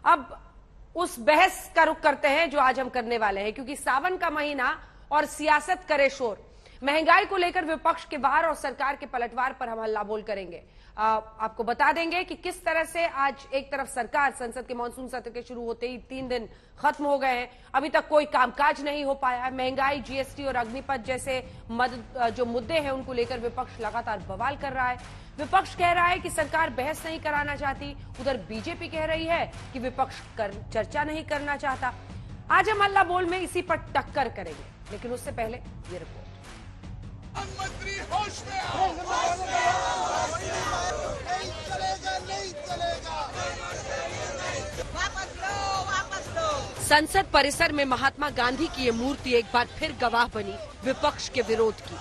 अब उस बहस का रुख करते हैं जो आज हम करने वाले हैं, क्योंकि सावन का महीना और सियासत करे शोर। महंगाई को लेकर विपक्ष के वार और सरकार के पलटवार पर हम हल्ला बोल करेंगे। आपको बता देंगे कि किस तरह से आज एक तरफ सरकार, संसद के मानसून सत्र के शुरू होते ही 3 दिन खत्म हो गए हैं, अभी तक कोई कामकाज नहीं हो पाया है। महंगाई, जीएसटी और अग्निपथ जैसे जो मुद्दे हैं उनको लेकर विपक्ष लगातार बवाल कर रहा है। विपक्ष कह रहा है कि सरकार बहस नहीं कराना चाहती, उधर बीजेपी कह रही है कि विपक्ष चर्चा नहीं करना चाहता। आज हम हल्ला बोल में इसी पर टक्कर करेंगे, लेकिन उससे पहले ये रिपोर्ट। मंत्री होश में आओ। नहीं चलेगा, नहीं चलेगा। वापस लो, वापस लो। संसद परिसर में महात्मा गांधी की ये मूर्ति एक बार फिर गवाह बनी विपक्ष के विरोध की।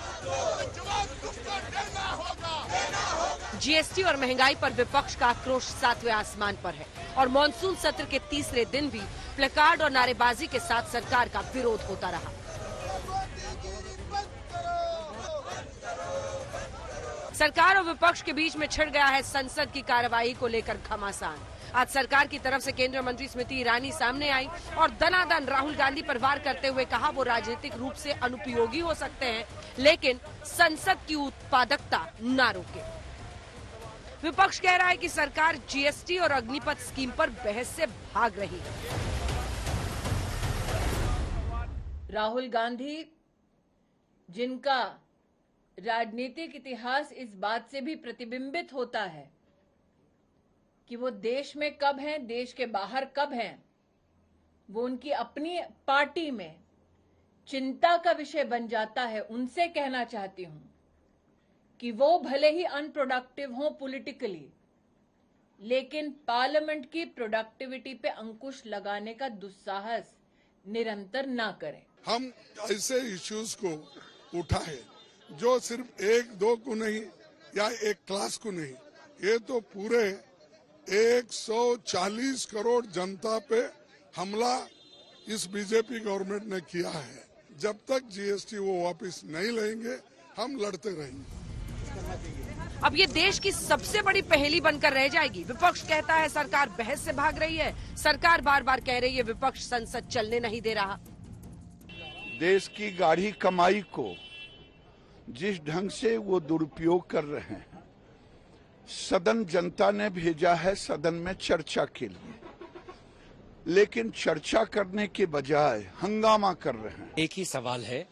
जीएसटी और महंगाई पर विपक्ष का आक्रोश 7वें आसमान पर है और मानसून सत्र के तीसरे दिन भी प्लेकार्ड और नारेबाजी के साथ सरकार का विरोध होता रहा। सरकार और विपक्ष के बीच में छिड़ गया है संसद की कार्यवाही को लेकर घमासान। आज सरकार की तरफ से केंद्रीय मंत्री स्मृति ईरानी सामने आई और दनादन राहुल गांधी पर वार करते हुए कहा वो राजनीतिक रूप से अनुपयोगी हो सकते हैं, लेकिन संसद की उत्पादकता न रोके। विपक्ष कह रहा है कि सरकार जीएसटी और अग्निपथ स्कीम पर बहस से भाग रही है। राहुल गांधी, जिनका राजनीतिक इतिहास इस बात से भी प्रतिबिंबित होता है कि वो देश में कब हैं, देश के बाहर कब हैं, वो उनकी अपनी पार्टी में चिंता का विषय बन जाता है। उनसे कहना चाहती हूं कि वो भले ही अनप्रोडक्टिव हों पॉलिटिकली, लेकिन पार्लियामेंट की प्रोडक्टिविटी पे अंकुश लगाने का दुस्साहस निरंतर ना करें। हम ऐसे इश्यूज को उठाए जो सिर्फ एक दो को नहीं या एक क्लास को नहीं, ये तो पूरे 140 करोड़ जनता पे हमला इस बीजेपी गवर्नमेंट ने किया है। जब तक जीएसटी वो वापस नहीं लेंगे, हम लड़ते रहेंगे। अब ये देश की सबसे बड़ी पहेली बनकर रह जाएगी। विपक्ष कहता है सरकार बहस से भाग रही है, सरकार बार बार कह रही है विपक्ष संसद चलने नहीं दे रहा। देश की गाढ़ी कमाई को जिस ढंग से वो दुरुपयोग कर रहे हैं, सदन जनता ने भेजा है सदन में चर्चा के लिए, लेकिन चर्चा करने के बजाय हंगामा कर रहे हैं। एक ही सवाल है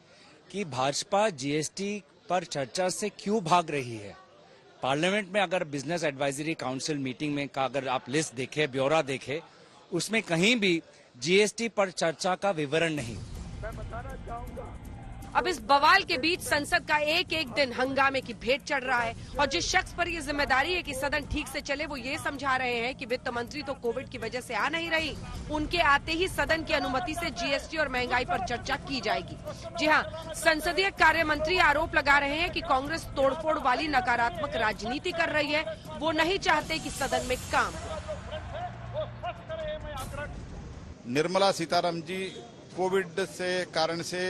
कि भाजपा जीएसटी पर चर्चा से क्यों भाग रही है। पार्लियामेंट में अगर बिजनेस एडवाइजरी काउंसिल मीटिंग में का अगर आप लिस्ट देखें, ब्यौरा देखें, उसमें कहीं भी जीएसटी पर चर्चा का विवरण नहीं। मैं बताना चाहूंगा, अब इस बवाल के बीच संसद का एक एक दिन हंगामे की भेंट चढ़ रहा है और जिस शख्स पर ये जिम्मेदारी है कि सदन ठीक से चले, वो ये समझा रहे हैं कि वित्त मंत्री तो कोविड की वजह से आ नहीं रही, उनके आते ही सदन की अनुमति से जीएसटी और महंगाई पर चर्चा की जाएगी। जी हाँ, संसदीय कार्य मंत्री आरोप लगा रहे हैं कि कांग्रेस तोड़फोड़ वाली नकारात्मक राजनीति कर रही है, वो नहीं चाहते कि सदन में काम हो। निर्मला सीतारामन जी कोविड से कारण से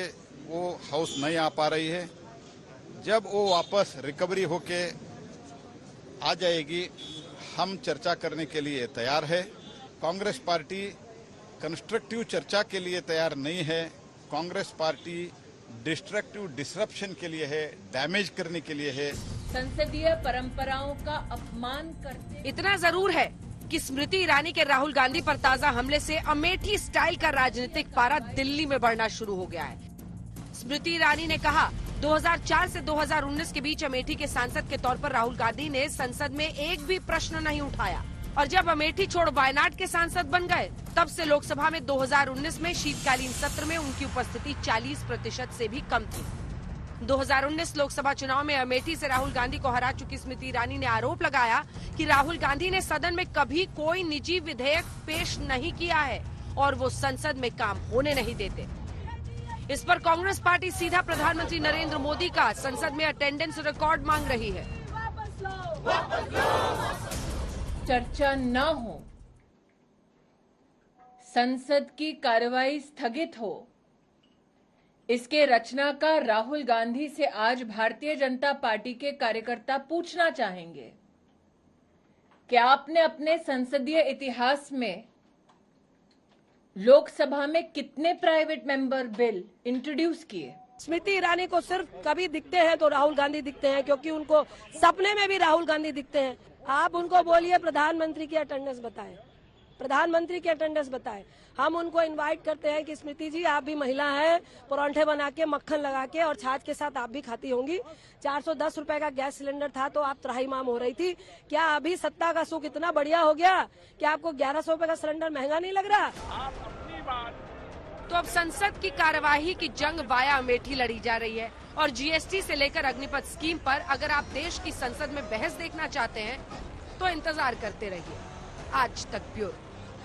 वो हाउस नहीं आ पा रही है। जब वो वापस रिकवरी होके आ जाएगी, हम चर्चा करने के लिए तैयार है। कांग्रेस पार्टी कंस्ट्रक्टिव चर्चा के लिए तैयार नहीं है। कांग्रेस पार्टी डिस्ट्रक्टिव डिसरप्शन के लिए है, डैमेज करने के लिए है। संसदीय परंपराओं का अपमान करते। इतना जरूर है कि स्मृति ईरानी के राहुल गांधी पर ताजा हमले से अमेठी स्टाइल का राजनीतिक पारा दिल्ली में बढ़ना शुरू हो गया है। स्मृति ईरानी ने कहा 2004 से 2019 के बीच अमेठी के सांसद के तौर पर राहुल गांधी ने संसद में एक भी प्रश्न नहीं उठाया और जब अमेठी छोड़ वायनाड के सांसद बन गए, तब से लोकसभा में 2019 में शीतकालीन सत्र में उनकी उपस्थिति 40% से भी कम थी। 2019 लोकसभा चुनाव में अमेठी से राहुल गांधी को हरा चुकी स्मृति ईरानी ने आरोप लगाया कि राहुल गांधी ने सदन में कभी कोई निजी विधेयक पेश नहीं किया है और वो संसद में काम होने नहीं देते। इस पर कांग्रेस पार्टी सीधा प्रधानमंत्री नरेंद्र मोदी का संसद में अटेंडेंस रिकॉर्ड मांग रही है। चर्चा न हो, संसद की कार्यवाही स्थगित हो, इसके रचनाकार राहुल गांधी से आज भारतीय जनता पार्टी के कार्यकर्ता पूछना चाहेंगे कि आपने अपने संसदीय इतिहास में लोकसभा में कितने प्राइवेट मेंबर बिल इंट्रोड्यूस किए? स्मृति ईरानी को सिर्फ कभी दिखते हैं तो राहुल गांधी दिखते हैं, क्योंकि उनको सपने में भी राहुल गांधी दिखते हैं। आप उनको बोलिए प्रधानमंत्री की अटेंडेंस बताएं, प्रधानमंत्री की अटेंडेंस बताएं। हम उनको इनवाइट करते हैं कि स्मृति जी आप भी महिला हैं, परांठे बना के मक्खन लगा के और छाछ के साथ आप भी खाती होंगी। 410 रुपए का गैस सिलेंडर था तो आप त्राहिमाम हो रही थी। क्या अभी सत्ता का सुख इतना बढ़िया हो गया कि आपको 1100 रुपए का सिलेंडर महंगा नहीं लग रहा? तो अब संसद की कार्यवाही की जंग वाया अमेठी लड़ी जा रही है और जीएसटी से लेकर अग्निपथ स्कीम पर अगर आप देश की संसद में बहस देखना चाहते हैं तो इंतजार करते रहिए। आज तक ब्यूरो।